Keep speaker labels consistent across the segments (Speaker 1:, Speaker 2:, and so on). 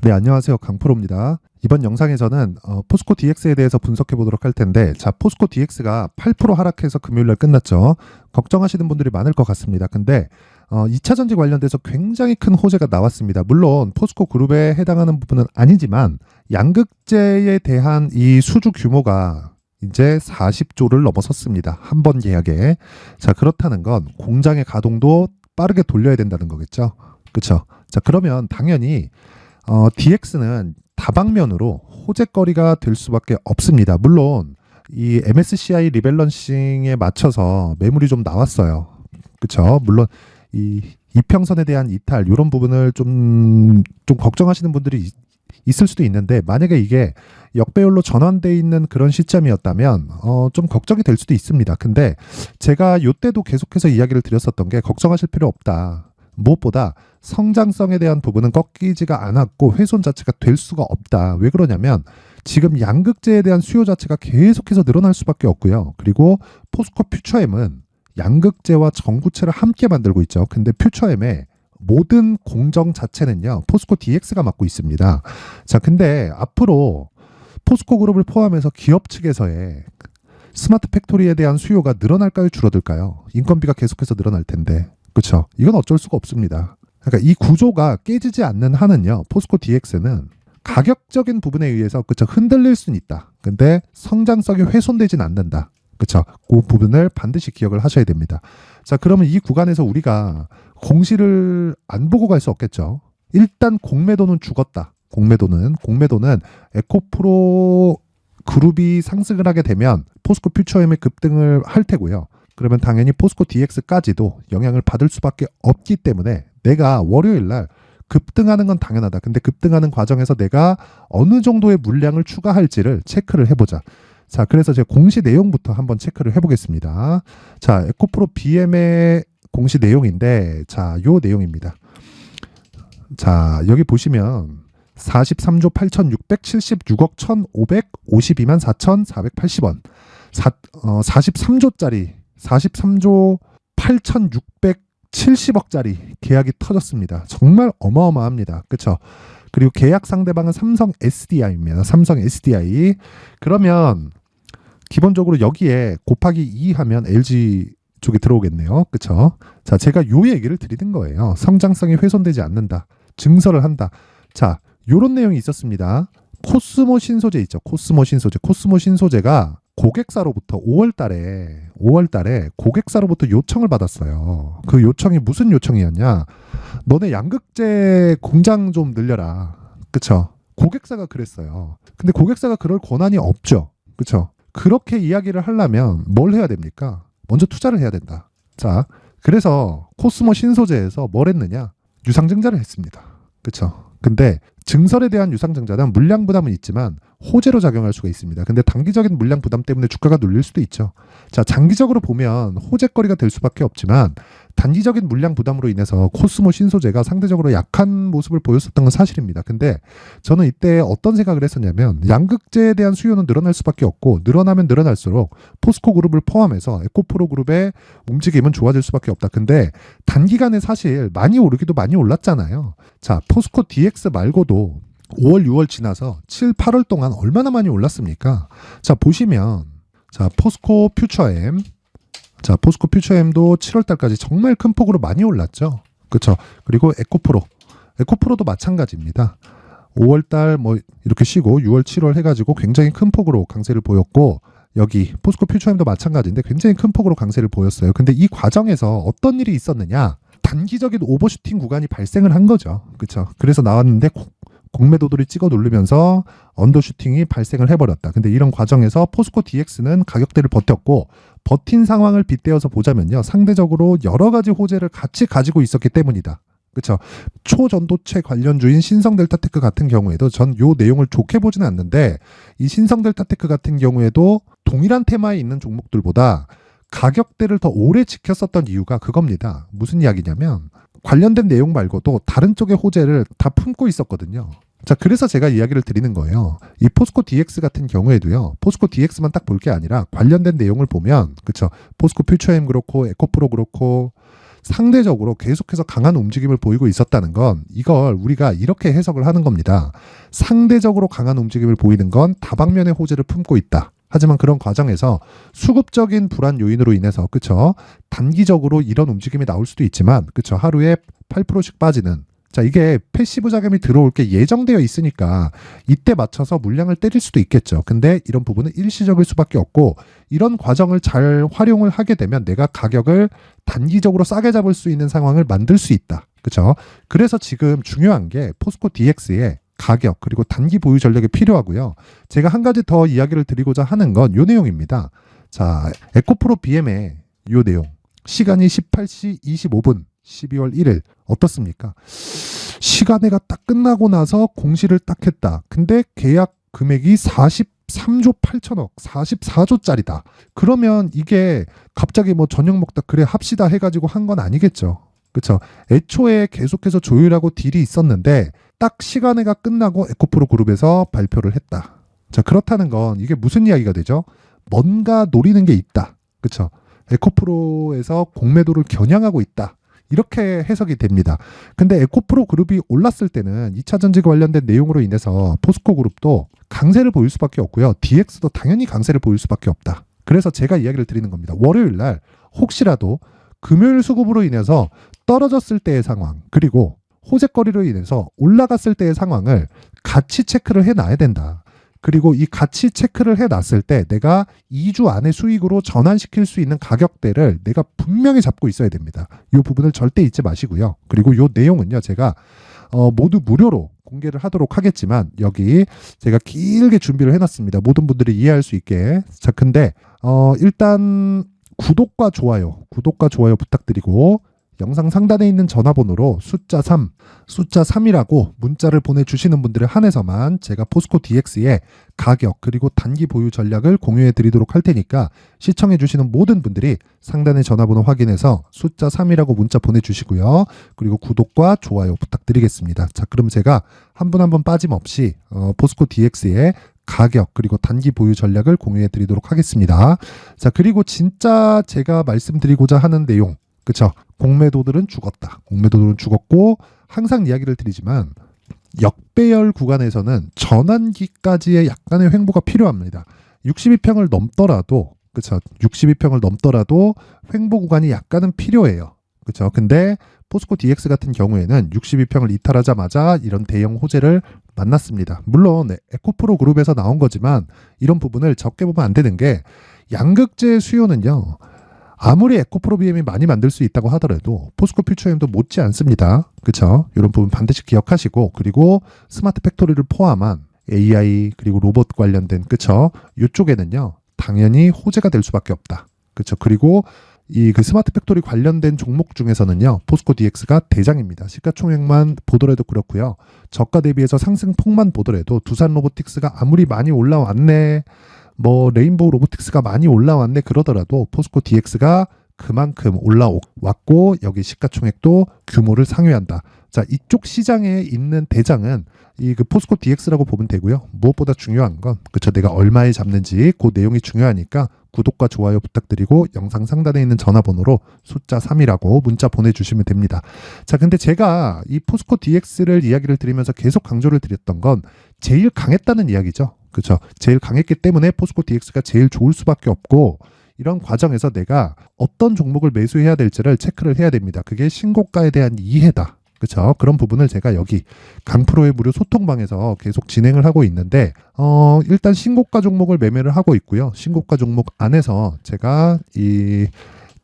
Speaker 1: 네, 안녕하세요. 강프로입니다. 이번 영상에서는 포스코 DX에 대해서 분석해 보도록 할 텐데, 자, 포스코 DX가 8% 하락해서 금요일 날 끝났죠. 걱정하시는 분들이 많을 것 같습니다. 근데 2차 전지 관련돼서 굉장히 큰 호재가 나왔습니다. 물론 포스코 그룹에 해당하는 부분은 아니지만 양극재에 대한 이 수주 규모가 이제 40조를 넘어섰습니다. 한 번 계약에. 자, 그렇다는 건 공장의 가동도 빠르게 돌려야 된다는 거겠죠. 그렇죠? 자, 그러면 당연히 DX는 다방면으로 호재거리가 될 수밖에 없습니다. 물론 이 MSCI 리밸런싱에 맞춰서 매물이 좀 나왔어요. 그렇죠? 물론 이 이평선에 대한 이탈 이런 부분을 좀 걱정하시는 분들이 있을 수도 있는데, 만약에 이게 역배열로 전환돼 있는 그런 시점이었다면 좀 걱정이 될 수도 있습니다. 근데 제가 이때도 계속해서 이야기를 드렸었던 게, 걱정하실 필요 없다. 무엇보다 성장성에 대한 부분은 꺾이지가 않았고 훼손 자체가 될 수가 없다. 왜 그러냐면 지금 양극재에 대한 수요 자체가 계속해서 늘어날 수밖에 없고요. 그리고 포스코 퓨처엠은 양극재와 전구체를 함께 만들고 있죠. 근데 퓨처엠의 모든 공정 자체는요, 포스코 DX가 맡고 있습니다. 자, 근데 앞으로 포스코 그룹을 포함해서 기업 측에서의 스마트 팩토리에 대한 수요가 늘어날까요, 줄어들까요? 인건비가 계속해서 늘어날 텐데. 그렇죠. 이건 어쩔 수가 없습니다. 그러니까 이 구조가 깨지지 않는 한은요, 포스코 DX는 가격적인 부분에 의해서 그렇죠, 흔들릴 수는 있다. 근데 성장성이 훼손되진 않는다. 그렇죠. 그 부분을 반드시 기억을 하셔야 됩니다. 자, 그러면 이 구간에서 우리가 공시를 안 보고 갈 수 없겠죠. 일단 공매도는 죽었다. 공매도는 에코프로 그룹이 상승을 하게 되면 포스코 퓨처엠의 급등을 할 테고요. 그러면 당연히 포스코 DX까지도 영향을 받을 수밖에 없기 때문에 내가 월요일 날 급등하는 건 당연하다. 근데 급등하는 과정에서 내가 어느 정도의 물량을 추가할지를 체크를 해보자. 자, 그래서 제가 공시 내용부터 한번 체크를 해보겠습니다. 자, 에코프로 BM의 공시 내용인데, 자, 요 내용입니다. 자, 여기 보시면 43조 8,676억 1,552만 4,480원 43조짜리 43조 8,670억짜리 계약이 터졌습니다. 정말 어마어마합니다. 그렇죠? 그리고 계약 상대방은 삼성 SDI입니다. 삼성 SDI. 그러면 기본적으로 여기에 곱하기 2 하면 LG 쪽이 들어오겠네요. 그렇죠? 자, 제가 요 얘기를 드리는 거예요. 성장성이 훼손되지 않는다. 증설을 한다. 자, 요런 내용이 있었습니다. 코스모 신소재 있죠. 코스모 신소재가 고객사로부터 5월 달에 고객사로부터 요청을 받았어요. 그 요청이 무슨 요청이었냐? 너네 양극재 공장 좀 늘려라. 그쵸? 고객사가 그랬어요. 근데 고객사가 그럴 권한이 없죠. 그쵸? 그렇게 이야기를 하려면 뭘 해야 됩니까? 먼저 투자를 해야 된다. 자, 그래서 코스모 신소재에서 뭘 했느냐? 유상증자를 했습니다. 그쵸? 근데 증설에 대한 유상증자는 물량 부담은 있지만 호재로 작용할 수가 있습니다. 근데 단기적인 물량 부담 때문에 주가가 눌릴 수도 있죠. 자, 장기적으로 보면 호재거리가 될 수밖에 없지만 단기적인 물량 부담으로 인해서 코스모 신소재가 상대적으로 약한 모습을 보였었던 건 사실입니다. 근데 저는 이때 어떤 생각을 했었냐면, 양극재에 대한 수요는 늘어날 수밖에 없고 늘어나면 늘어날수록 포스코 그룹을 포함해서 에코프로 그룹의 움직임은 좋아질 수밖에 없다. 근데 단기간에 사실 많이 오르기도 많이 올랐잖아요. 자, 포스코 DX 말고도 5월, 6월 지나서 7, 8월 동안 얼마나 많이 올랐습니까? 자, 보시면, 자, 포스코 퓨처엠도 7월 달까지 정말 큰 폭으로 많이 올랐죠. 그렇죠? 그리고 에코프로도 마찬가지입니다. 5월 달 뭐 이렇게 쉬고 6월, 7월 해가지고 굉장히 큰 폭으로 강세를 보였고, 여기 포스코 퓨처엠도 마찬가지인데 굉장히 큰 폭으로 강세를 보였어요. 근데 이 과정에서 어떤 일이 있었느냐? 단기적인 오버슈팅 구간이 발생을 한 거죠. 그렇죠? 그래서 나왔는데 공매도들이 찍어 누르면서 언더슈팅이 발생을 해버렸다. 근데 이런 과정에서 포스코 DX는 가격대를 버텼고, 버틴 상황을 빗대어서 보자면요, 상대적으로 여러 가지 호재를 같이 가지고 있었기 때문이다. 그렇죠? 초전도체 관련주인 신성델타테크 같은 경우에도 전 요 내용을 좋게 보지는 않는데, 이 신성델타테크 같은 경우에도 동일한 테마에 있는 종목들보다 가격대를 더 오래 지켰었던 이유가 그겁니다. 무슨 이야기냐면, 관련된 내용 말고도 다른 쪽의 호재를 다 품고 있었거든요. 자, 그래서 제가 이야기를 드리는 거예요. 이 포스코 DX 같은 경우에도요, 포스코 DX만 딱 볼 게 아니라 관련된 내용을 보면, 그쵸? 포스코 퓨처엠 그렇고, 에코프로 그렇고, 상대적으로 계속해서 강한 움직임을 보이고 있었다는 건 이걸 우리가 이렇게 해석을 하는 겁니다. 상대적으로 강한 움직임을 보이는 건 다방면의 호재를 품고 있다. 하지만 그런 과정에서 수급적인 불안 요인으로 인해서 그쵸? 단기적으로 이런 움직임이 나올 수도 있지만 그쵸? 하루에 8%씩 빠지는 자, 이게 패시브 자금이 들어올 게 예정되어 있으니까 이때 맞춰서 물량을 때릴 수도 있겠죠. 근데 이런 부분은 일시적일 수밖에 없고 이런 과정을 잘 활용을 하게 되면 내가 가격을 단기적으로 싸게 잡을 수 있는 상황을 만들 수 있다. 그렇죠? 그래서 지금 중요한 게 포스코 DX의 가격 그리고 단기 보유 전략이 필요하고요. 제가 한 가지 더 이야기를 드리고자 하는 건 이 내용입니다. 자, 에코프로 BM의 이 내용. 시간이 18시 25분 12월 1일 어떻습니까? 시간회가 딱 끝나고 나서 공시를 딱 했다. 근데 계약 금액이 43조 8천억, 44조짜리다. 그러면 이게 갑자기 뭐 저녁 먹다 그래 합시다 해가지고 한 건 아니겠죠. 그렇죠? 애초에 계속해서 조율하고 딜이 있었는데 딱 시간회가 끝나고 에코프로 그룹에서 발표를 했다. 자, 그렇다는 건 이게 무슨 이야기가 되죠? 뭔가 노리는 게 있다. 그렇죠? 에코프로에서 공매도를 겨냥하고 있다. 이렇게 해석이 됩니다. 근데 에코프로 그룹이 올랐을 때는 2차 전지 관련된 내용으로 인해서 포스코 그룹도 강세를 보일 수밖에 없고요. DX도 당연히 강세를 보일 수밖에 없다. 그래서 제가 이야기를 드리는 겁니다. 월요일 날 혹시라도 금요일 수급으로 인해서 떨어졌을 때의 상황 그리고 호재거리로 인해서 올라갔을 때의 상황을 같이 체크를 해놔야 된다. 그리고 이 같이 체크를 해놨을 때 내가 2주 안에 수익으로 전환시킬 수 있는 가격대를 내가 분명히 잡고 있어야 됩니다. 이 부분을 절대 잊지 마시고요. 그리고 이 내용은요. 제가 모두 무료로 공개를 하도록 하겠지만 여기 제가 길게 준비를 해놨습니다. 모든 분들이 이해할 수 있게. 자, 근데 일단 구독과 좋아요 부탁드리고 영상 상단에 있는 전화번호로 숫자 3이라고 문자를 보내주시는 분들에 한해서만 제가 포스코 DX의 가격 그리고 단기 보유 전략을 공유해 드리도록 할 테니까 시청해 주시는 모든 분들이 상단의 전화번호 확인해서 숫자 3이라고 문자 보내주시고요. 그리고 구독과 좋아요 부탁드리겠습니다. 자, 그럼 제가 한 분 한 분 빠짐없이 포스코 DX의 가격 그리고 단기 보유 전략을 공유해 드리도록 하겠습니다. 자, 그리고 진짜 제가 말씀드리고자 하는 내용 그쵸? 공매도들은 죽었다. 공매도들은 죽었고 항상 이야기를 드리지만 역배열 구간에서는 전환기까지의 약간의 횡보가 필요합니다. 62평을 넘더라도 그쵸? 62평을 넘더라도 횡보 구간이 약간은 필요해요. 그쵸? 근데 포스코 DX 같은 경우에는 62평을 이탈하자마자 이런 대형 호재를 만났습니다. 물론 에코프로 그룹에서 나온 거지만 이런 부분을 적게 보면 안 되는 게 양극재 수요는요. 아무리 에코프로 BM이 많이 만들 수 있다고 하더라도 포스코 퓨처엠도 못지 않습니다. 그렇죠? 이런 부분 반드시 기억하시고 그리고 스마트 팩토리를 포함한 AI 그리고 로봇 관련된 그렇죠? 이쪽에는요. 당연히 호재가 될 수밖에 없다. 그렇죠? 그리고 이 그 스마트 팩토리 관련된 종목 중에서는요. 포스코 DX가 대장입니다. 시가총액만 보더라도 그렇고요. 저가 대비해서 상승폭만 보더라도 두산 로보틱스가 아무리 많이 올라왔네. 뭐 레인보우 로보틱스가 많이 올라왔네 그러더라도 포스코 DX가 그만큼 올라왔고 여기 시가총액도 규모를 상회한다. 자, 이쪽 시장에 있는 대장은 이 그 포스코 DX라고 보면 되고요. 무엇보다 중요한 건 그쵸 내가 얼마에 잡는지 그 내용이 중요하니까 구독과 좋아요 부탁드리고 영상 상단에 있는 전화번호로 숫자 3이라고 문자 보내주시면 됩니다. 자, 근데 제가 이 포스코 DX를 이야기를 드리면서 계속 강조를 드렸던 건 제일 강했다는 이야기죠. 그렇죠. 제일 강했기 때문에 포스코 DX가 제일 좋을 수밖에 없고 이런 과정에서 내가 어떤 종목을 매수해야 될지를 체크를 해야 됩니다. 그게 신고가에 대한 이해다. 그렇죠. 그런 부분을 제가 여기 강프로의 무료 소통방에서 계속 진행을 하고 있는데 일단 신고가 종목을 매매를 하고 있고요. 신고가 종목 안에서 제가 이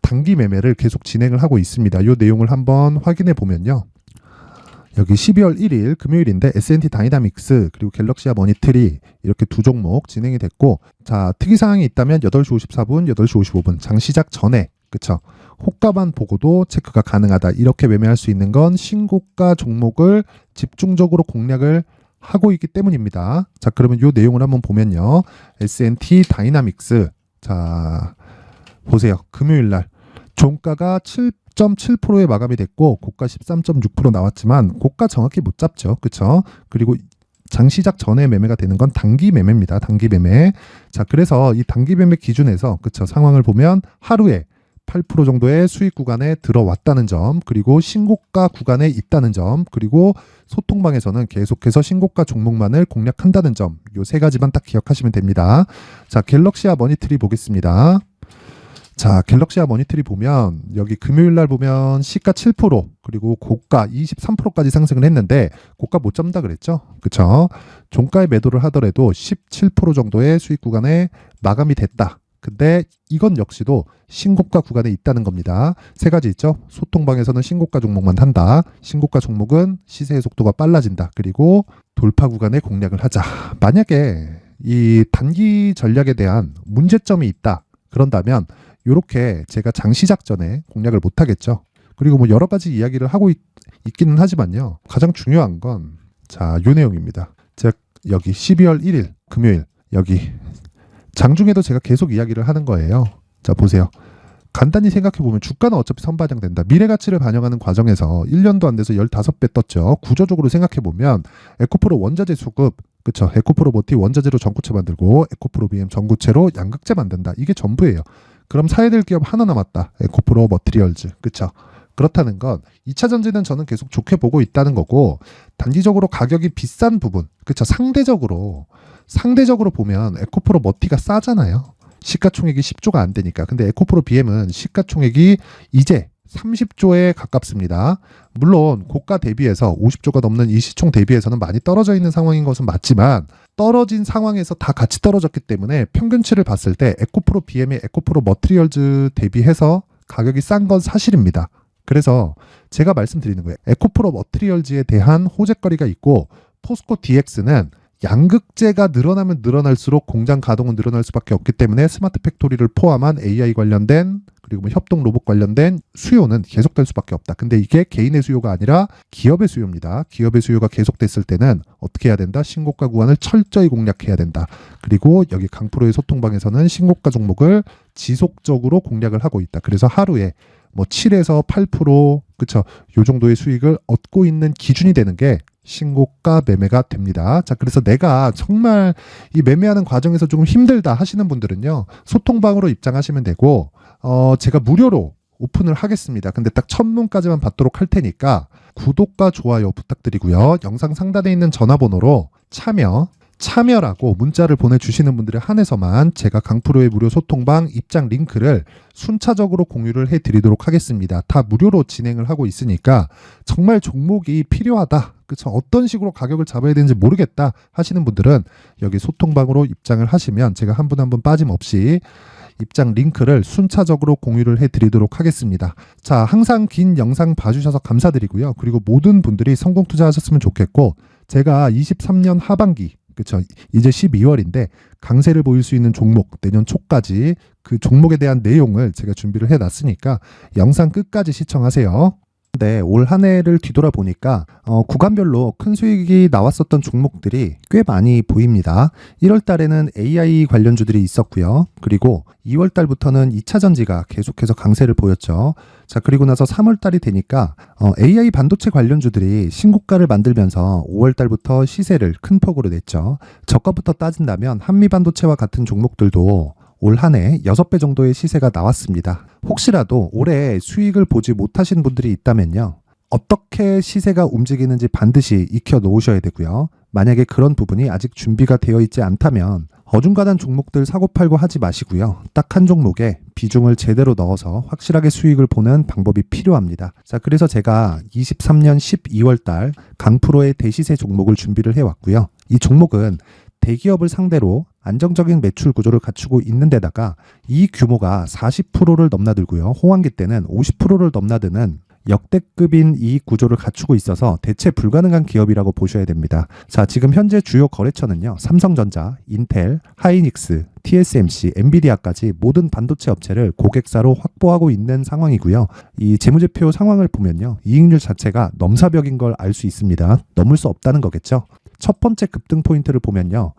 Speaker 1: 단기 매매를 계속 진행을 하고 있습니다. 이 내용을 한번 확인해 보면요. 여기 12월 1일 금요일인데 S&T 다이나믹스 그리고 갤럭시아 머니트리 이렇게 두 종목 진행이 됐고 자, 특이사항이 있다면 8시 54분, 8시 55분 장 시작 전에 그쵸? 호가만 보고도 체크가 가능하다. 이렇게 매매할 수 있는 건 신고가 종목을 집중적으로 공략을 하고 있기 때문입니다. 자, 그러면 이 내용을 한번 보면요. S&T 다이나믹스 자, 보세요. 금요일 날 종가가 7.7%에 마감이 됐고 고가 13.6% 나왔지만 고가 정확히 못 잡죠. 그쵸? 그리고 장 시작 전에 매매가 되는 건 단기 매매입니다. 단기 매매. 자, 그래서 이 단기 매매 기준에서 그쵸? 상황을 보면 하루에 8% 정도의 수익 구간에 들어왔다는 점, 그리고 신고가 구간에 있다는 점, 그리고 소통방에서는 계속해서 신고가 종목만을 공략한다는 점, 요 세 가지만 딱 기억하시면 됩니다. 자, 갤럭시아 머니트리 보겠습니다. 자, 갤럭시아 머니터리 보면 여기 금요일 날 보면 시가 7% 그리고 고가 23%까지 상승을 했는데 고가 못 잡는다 그랬죠? 그쵸? 종가에 매도를 하더라도 17% 정도의 수익 구간에 마감이 됐다. 근데 이건 역시도 신고가 구간에 있다는 겁니다. 세 가지 있죠? 소통방에서는 신고가 종목만 한다. 신고가 종목은 시세의 속도가 빨라진다. 그리고 돌파 구간에 공략을 하자. 만약에 이 단기 전략에 대한 문제점이 있다. 그런다면 이렇게 제가 장 시작 전에 공략을 못 하겠죠. 그리고 뭐 여러 가지 이야기를 하고 있기는 하지만요. 가장 중요한 건 자, 요 내용입니다. 즉 여기 12월 1일 금요일 여기 장중에도 제가 계속 이야기를 하는 거예요. 자, 보세요. 간단히 생각해보면 주가는 어차피 선반영된다. 미래가치를 반영하는 과정에서 1년도 안 돼서 15배 떴죠. 구조적으로 생각해보면 에코프로 원자재 수급, 그쵸? 에코프로 모티 원자재로 전구체 만들고 에코프로 BM 전구체로 양극재 만든다. 이게 전부예요. 그럼 사야될 기업 하나 남았다. 에코프로 머티리얼즈. 그쵸? 그렇다는 건 2차 전지는 저는 계속 좋게 보고 있다는 거고, 단기적으로 가격이 비싼 부분, 그쵸? 상대적으로 보면 에코프로 머티가 싸잖아요. 시가총액이 10조가 안 되니까. 근데 에코프로 BM은 시가총액이 이제 30조에 가깝습니다. 물론 고가 대비해서 50조가 넘는 이 시총 대비해서는 많이 떨어져 있는 상황인 것은 맞지만, 떨어진 상황에서 다 같이 떨어졌기 때문에 평균치를 봤을 때 에코프로 BM의 에코프로 머티리얼즈 대비해서 가격이 싼 건 사실입니다. 그래서 제가 말씀드리는 거예요. 에코프로 머티리얼즈에 대한 호재거리가 있고, 포스코 DX는 양극재가 늘어나면 늘어날수록 공장 가동은 늘어날 수밖에 없기 때문에 스마트 팩토리를 포함한 AI 관련된 그리고 뭐 협동 로봇 관련된 수요는 계속될 수밖에 없다. 근데 이게 개인의 수요가 아니라 기업의 수요입니다. 기업의 수요가 계속됐을 때는 어떻게 해야 된다? 신고가 구간을 철저히 공략해야 된다. 그리고 여기 강프로의 소통방에서는 신고가 종목을 지속적으로 공략을 하고 있다. 그래서 하루에 뭐 7에서 8% 그쵸? 요 정도의 수익을 얻고 있는 기준이 되는 게 신고가 매매가 됩니다. 자, 그래서 내가 정말 이 매매하는 과정에서 조금 힘들다 하시는 분들은요, 소통방으로 입장하시면 되고, 제가 무료로 오픈을 하겠습니다. 근데 딱 첫문까지만 받도록 할 테니까 구독과 좋아요 부탁드리고요. 영상 상단에 있는 전화번호로 참여라고 문자를 보내주시는 분들에 한해서만 제가 강프로의 무료 소통방 입장 링크를 순차적으로 공유를 해드리도록 하겠습니다. 다 무료로 진행을 하고 있으니까 정말 종목이 필요하다. 그쵸? 어떤 식으로 가격을 잡아야 되는지 모르겠다 하시는 분들은 여기 소통방으로 입장을 하시면 제가 한 분 한 분 빠짐없이 입장 링크를 순차적으로 공유를 해드리도록 하겠습니다. 자, 항상 긴 영상 봐주셔서 감사드리고요. 그리고 모든 분들이 성공 투자하셨으면 좋겠고, 제가 23년 하반기 그렇죠. 이제 12월인데 강세를 보일 수 있는 종목 내년 초까지 그 종목에 대한 내용을 제가 준비를 해놨으니까 영상 끝까지 시청하세요. 네, 올 한 해를 뒤돌아보니까 구간별로 큰 수익이 나왔었던 종목들이 꽤 많이 보입니다. 1월 달에는 AI 관련주들이 있었고요. 그리고 2월 달부터는 2차 전지가 계속해서 강세를 보였죠. 자, 그리고 나서 3월 달이 되니까 AI 반도체 관련주들이 신고가를 만들면서 5월 달부터 시세를 큰 폭으로 냈죠. 저가부터 따진다면 한미반도체와 같은 종목들도 올 한 해 6배 정도의 시세가 나왔습니다. 혹시라도 올해 수익을 보지 못하신 분들이 있다면요, 어떻게 시세가 움직이는지 반드시 익혀 놓으셔야 되고요. 만약에 그런 부분이 아직 준비가 되어 있지 않다면 어중간한 종목들 사고팔고 하지 마시고요. 딱 한 종목에 비중을 제대로 넣어서 확실하게 수익을 보는 방법이 필요합니다. 자, 그래서 제가 23년 12월 달 강프로의 대시세 종목을 준비를 해왔고요. 이 종목은 대기업을 상대로 안정적인 매출 구조를 갖추고 있는 데다가 이 규모가 40%를 넘나들고요. 호황기 때는 50%를 넘나드는 역대급인 이익 구조를 갖추고 있어서 대체 불가능한 기업이라고 보셔야 됩니다. 자, 지금 현재 주요 거래처는요, 삼성전자, 인텔, 하이닉스, TSMC, 엔비디아까지 모든 반도체 업체를 고객사로 확보하고 있는 상황이고요. 이 재무제표 상황을 보면요, 이익률 자체가 넘사벽인 걸 알 수 있습니다. 넘을 수 없다는 거겠죠. 첫 번째 급등 포인트를 보면요,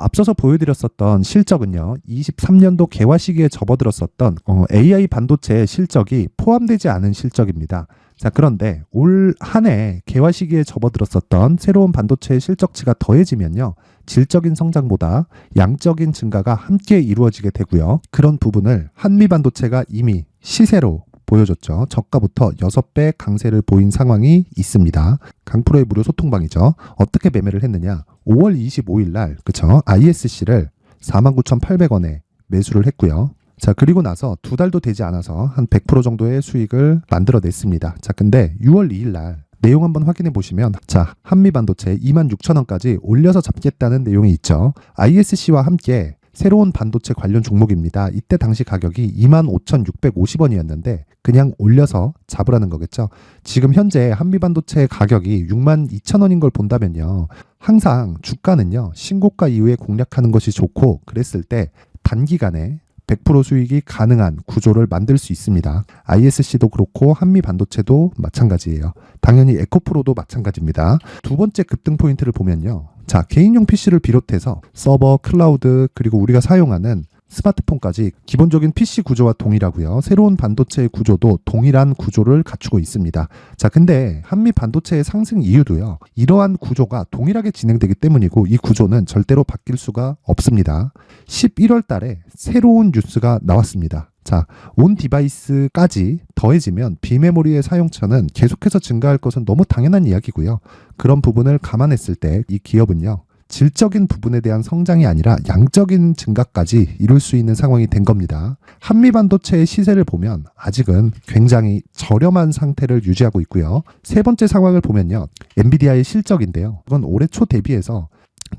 Speaker 1: 앞서서 보여드렸었던 실적은요, 23년도 개화 시기에 접어들었었던 AI 반도체의 실적이 포함되지 않은 실적입니다. 자, 그런데 올 한 해 개화 시기에 접어들었었던 새로운 반도체의 실적치가 더해지면요, 질적인 성장보다 양적인 증가가 함께 이루어지게 되고요. 그런 부분을 한미반도체가 이미 시세로 보여줬죠. 저가부터 6배 강세를 보인 상황이 있습니다. 강프로의 무료 소통방이죠. 어떻게 매매를 했느냐? 5월 25일 날 그쵸? ISC를 49,800원에 매수를 했고요. 자, 그리고 나서 2달도 되지 않아서 한 100% 정도의 수익을 만들어냈습니다. 자, 근데 6월 2일 날 내용 한번 확인해 보시면, 자, 한미반도체 26,000원까지 올려서 잡겠다는 내용이 있죠. ISC와 함께 새로운 반도체 관련 종목입니다. 이때 당시 가격이 25,650원이었는데 그냥 올려서 잡으라는 거겠죠. 지금 현재 한미반도체 가격이 62,000원인 걸 본다면요. 항상 주가는요. 신고가 이후에 공략하는 것이 좋고, 그랬을 때 단기간에 100% 수익이 가능한 구조를 만들 수 있습니다. ISC도 그렇고 한미반도체도 마찬가지예요. 당연히 에코프로도 마찬가지입니다. 두 번째 급등 포인트를 보면요. 자, 개인용 PC를 비롯해서 서버, 클라우드, 그리고 우리가 사용하는 스마트폰까지 기본적인 PC 구조와 동일하고요. 새로운 반도체의 구조도 동일한 구조를 갖추고 있습니다. 자, 근데 한미 반도체의 상승 이유도요. 이러한 구조가 동일하게 진행되기 때문이고, 이 구조는 절대로 바뀔 수가 없습니다. 11월 달에 새로운 뉴스가 나왔습니다. 자, 온 디바이스까지 더해지면 비메모리의 사용처는 계속해서 증가할 것은 너무 당연한 이야기고요. 그런 부분을 감안했을 때 이 기업은요. 질적인 부분에 대한 성장이 아니라 양적인 증가까지 이룰 수 있는 상황이 된 겁니다. 한미반도체의 시세를 보면 아직은 굉장히 저렴한 상태를 유지하고 있고요. 세 번째 상황을 보면요. 엔비디아의 실적인데요. 이건 올해 초 대비해서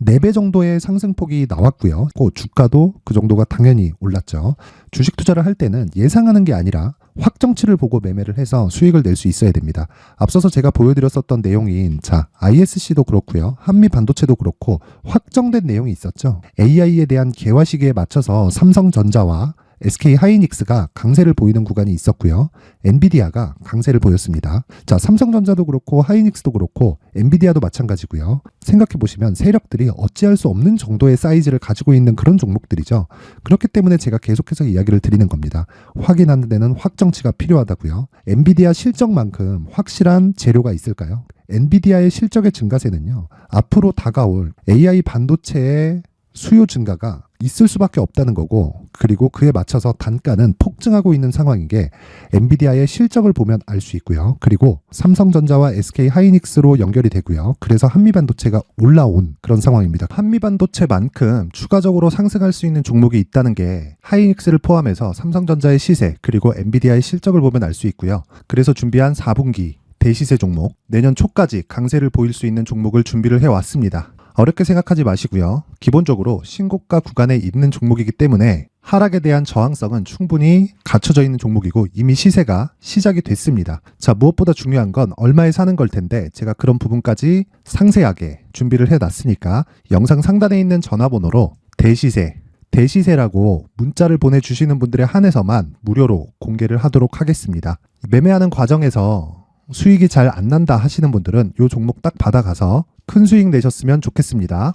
Speaker 1: 4배 정도의 상승폭이 나왔고요. 주가도 그 정도가 당연히 올랐죠. 주식 투자를 할 때는 예상하는 게 아니라 확정치를 보고 매매를 해서 수익을 낼 수 있어야 됩니다. 앞서서 제가 보여드렸었던 내용인, 자, ISC도 그렇고요. 한미 반도체도 그렇고 확정된 내용이 있었죠. AI에 대한 개화 시기에 맞춰서 삼성전자와 SK 하이닉스가 강세를 보이는 구간이 있었고요. 엔비디아가 강세를 보였습니다. 자, 삼성전자도 그렇고 하이닉스도 그렇고 엔비디아도 마찬가지고요. 생각해 보시면 세력들이 어찌할 수 없는 정도의 사이즈를 가지고 있는 그런 종목들이죠. 그렇기 때문에 제가 계속해서 이야기를 드리는 겁니다. 확인하는 데는 확정치가 필요하다고요. 엔비디아 실적만큼 확실한 재료가 있을까요? 엔비디아의 실적의 증가세는요. 앞으로 다가올 AI 반도체의 수요 증가가 있을 수밖에 없다는 거고, 그리고 그에 맞춰서 단가는 폭증하고 있는 상황인 게 엔비디아의 실적을 보면 알 수 있고요. 그리고 삼성전자와 SK 하이닉스로 연결이 되고요. 그래서 한미반도체가 올라온 그런 상황입니다. 한미반도체만큼 추가적으로 상승할 수 있는 종목이 있다는 게 하이닉스를 포함해서 삼성전자의 시세, 그리고 엔비디아의 실적을 보면 알 수 있고요. 그래서 준비한 4분기 대시세 종목, 내년 초까지 강세를 보일 수 있는 종목을 준비를 해왔습니다. 어렵게 생각하지 마시고요. 기본적으로 신고가 구간에 있는 종목이기 때문에 하락에 대한 저항성은 충분히 갖춰져 있는 종목이고 이미 시세가 시작이 됐습니다. 자, 무엇보다 중요한 건 얼마에 사는 걸 텐데 제가 그런 부분까지 상세하게 준비를 해놨으니까 영상 상단에 있는 전화번호로 대시세라고 문자를 보내주시는 분들에 한해서만 무료로 공개를 하도록 하겠습니다. 매매하는 과정에서 수익이 잘 안 난다 하시는 분들은 이 종목 딱 받아가서 큰 수익 내셨으면 좋겠습니다.